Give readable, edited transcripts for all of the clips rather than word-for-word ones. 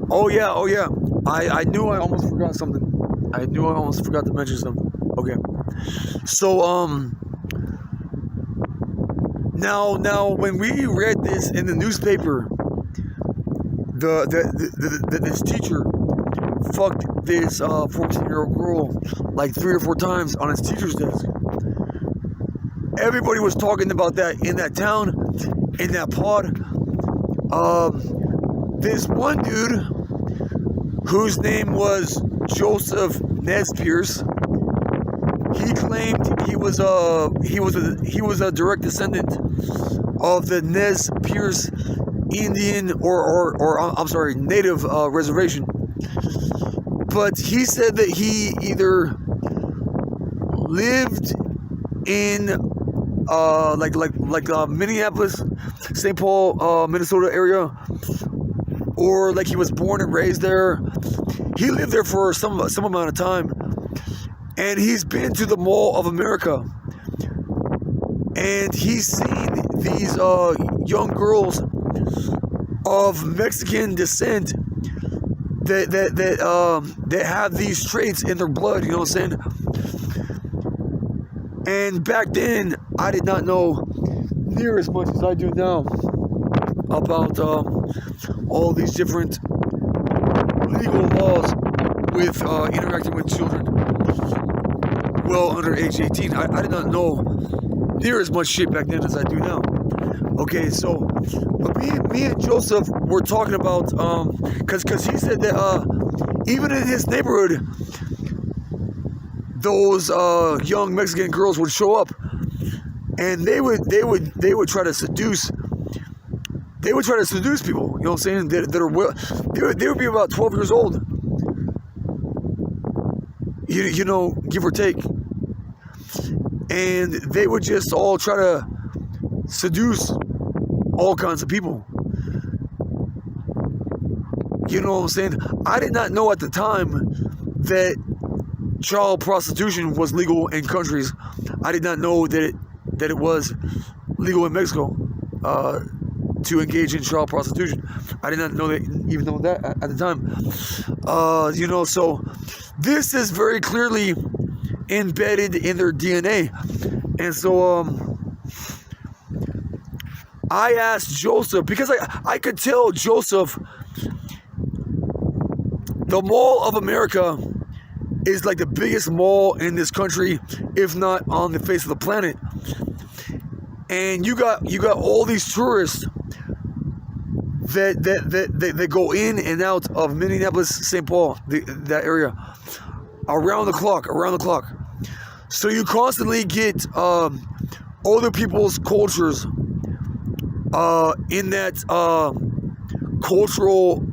Oh yeah. I knew I almost forgot something. I knew I almost forgot to mention something. Okay. So now when we read this in the newspaper, this teacher fucked this 14-year-old girl like 3 or 4 times on his teacher's desk. Everybody was talking about that in that town, in that pod. This one dude, whose name was Joseph Nez Pierce, he claimed he was a direct descendant of the Nez Pierce Indian or I'm sorry, native reservation. But he said that he either lived in Minneapolis, St. Paul, Minnesota area, or like he was born and raised there. He lived there for some amount of time, and he's been to the Mall of America, and he's seen these young girls of Mexican descent that have these traits in their blood. You know what I'm saying? And back then, I did not know near as much as I do now about all these different legal laws with interacting with children well under age 18. I did not know near as much shit back then as I do now. Okay, so but me and Joseph were talking about because he said that even in his neighborhood, those young Mexican girls would show up, and they would try to seduce. They would try to seduce people. You know what I'm saying? They would be about 12 years old. You know, give or take. And they would just all try to seduce all kinds of people. You know what I'm saying? I did not know at the time that child prostitution was legal in countries. I did not know that it was legal in Mexico to engage in child prostitution. I did not know that, even know that at the time. You know, so this is very clearly embedded in their DNA. And so I asked Joseph, because I could tell Joseph the Mall of America is like the biggest mall in this country, if not on the face of the planet. And you got all these tourists that go in and out of Minneapolis, St. Paul, that area, around the clock. So you constantly get other people's cultures in that cultural,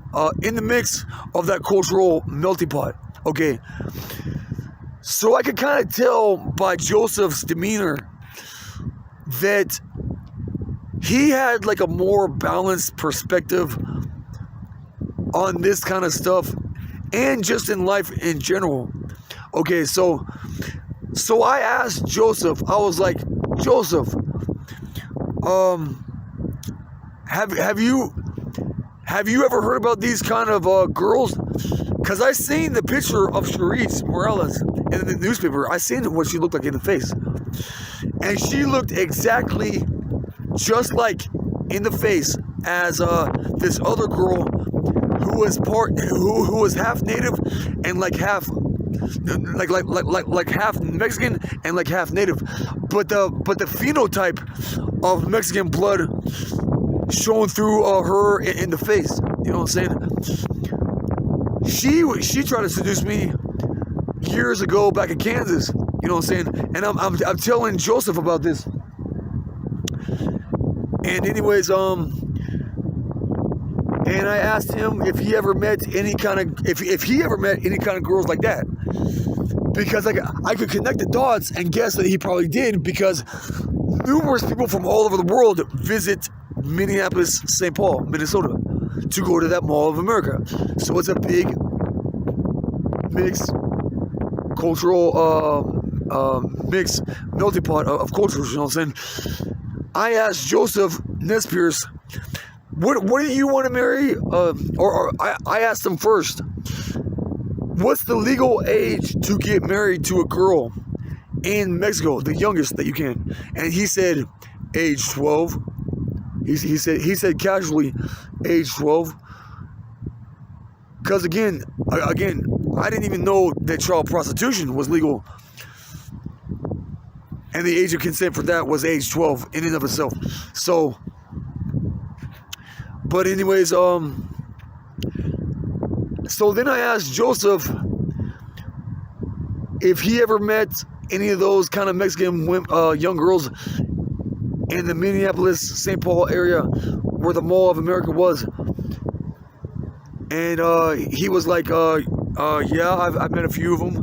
in the mix of that cultural melting pot. Okay, so I could kind of tell by Joseph's demeanor that he had like a more balanced perspective on this kind of stuff and just in life in general. Okay, so I asked Joseph, I was like, Joseph, have you ever heard about these kind of girls? Because I seen the picture of Charisse Morales in the newspaper. I seen what she looked like in the face, and she looked exactly just like in the face as this other girl who was half native and like half half Mexican and like half native, but the phenotype of Mexican blood shone through her in the face. You know what I'm saying? She tried to seduce me years ago back in Kansas. You know what I'm saying? And I'm telling Joseph about this. And anyways, and I asked him if he ever met any kind of if he ever met any kind of girls like that, because I could connect the dots and guess that he probably did, because numerous people from all over the world visit Minneapolis, St. Paul, Minnesota, to go to that Mall of America. So it's a big mix, cultural mix, melting pot of cultures. You know what I'm saying? I asked Joseph Nez Pierce What do you want to marry? Or I asked him first, what's the legal age to get married to a girl in Mexico, the youngest that you can? And he said age 12. He said casually age 12. Because again, I didn't even know that child prostitution was legal. And the age of consent for that was age 12 in and of itself. So, but anyways, so then I asked Joseph if he ever met any of those kind of Mexican young girls in the Minneapolis, St. Paul area where the Mall of America was. And he was like, yeah, I've met a few of them.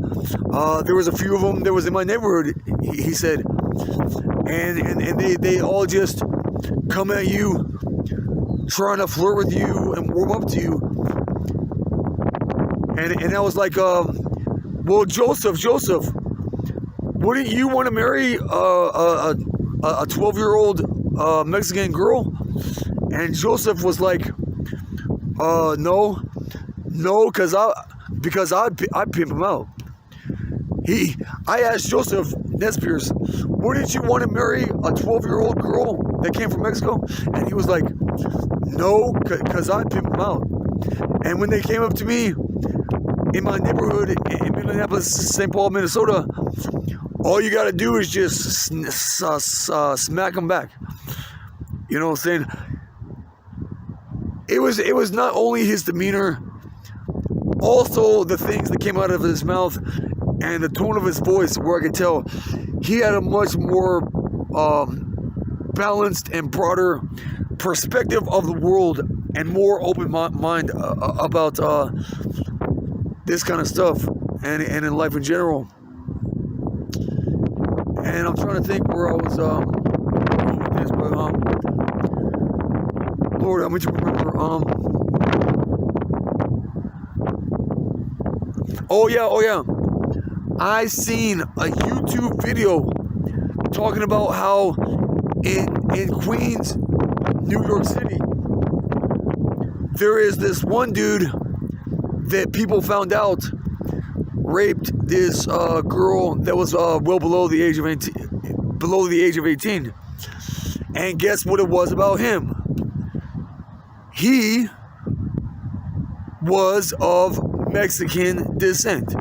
There was a few of them that was in my neighborhood, he said. And they all just come at you, trying to flirt with you and warm up to you. And I was like, well, Joseph, wouldn't you want to marry a 12-year-old Mexican girl? And Joseph was like, no, because I'd pimp him out. I asked Joseph Nespier's, wouldn't you want to marry a 12-year-old girl that came from Mexico? And he was like, no, because I'd pimp him out. And when they came up to me in my neighborhood in Minneapolis, St. Paul, Minnesota, all you got to do is just smack them back. You know what I'm saying? It was not only his demeanor, also the things that came out of his mouth and the tone of his voice, where I could tell he had a much more balanced and broader perspective of the world and more open mind about this kind of stuff and in life in general. And I'm trying to think where I was going with this, but Lord, how much you remember? Oh yeah. I seen a YouTube video talking about how in Queens, New York City, there is this one dude that people found out raped this girl that was well below the age of 18. And guess what it was about him? He was of Mexican descent.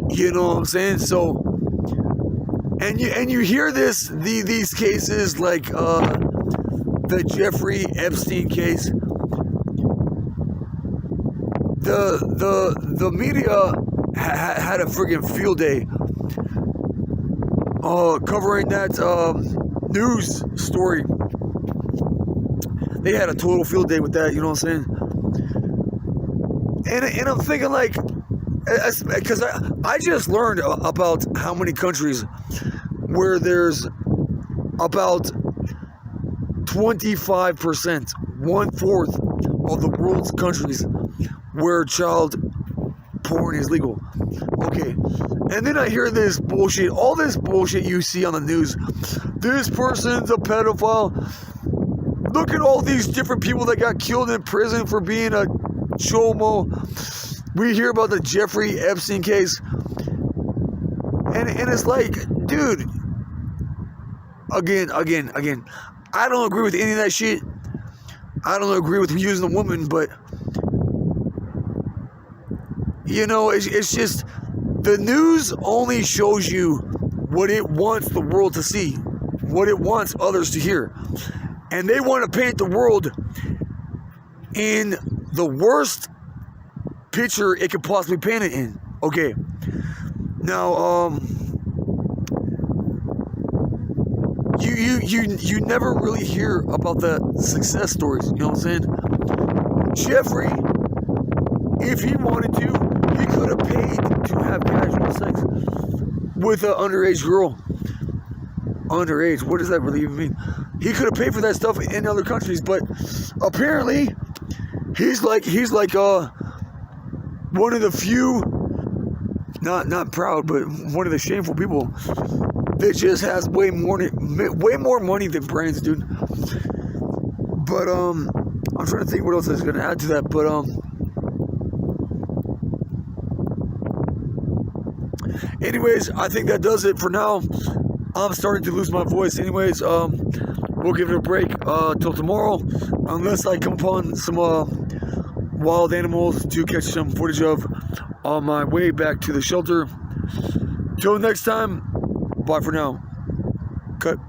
You know what I'm saying? So, and you hear these cases like the Jeffrey Epstein case. The media had a friggin' field day covering that news story. They had a total field day with that, you know what I'm saying? And I'm thinking like, because I just learned about how many countries where there's about 25%, 1/4 of the world's countries where child porn is legal. Okay, and then I hear this bullshit, all this bullshit you see on the news. This person's a pedophile. Look at all these different people that got killed in prison for being a chomo. We hear about the Jeffrey Epstein case. And it's like, dude, again, I don't agree with any of that shit. I don't agree with using a woman, but you know, it's just the news only shows you what it wants the world to see, what it wants others to hear. And they want to paint the world in the worst picture it could possibly paint it in. Okay. Now, you never really hear about the success stories, you know what I'm saying? Jeffrey, if he wanted to, he could have paid to have casual sex with an underage girl. Underage, what does that really even mean? He could have paid for that stuff in other countries, but apparently he's like one of the few, not proud, but one of the shameful people that just has way more money than brains, dude. But I'm trying to think what else I was gonna add to that. But anyways, I think that does it for now. I'm starting to lose my voice. Anyways, we'll give it a break till tomorrow, unless I come upon some wild animals to catch some footage of on my way back to the shelter. Till next time, bye for now. Cut.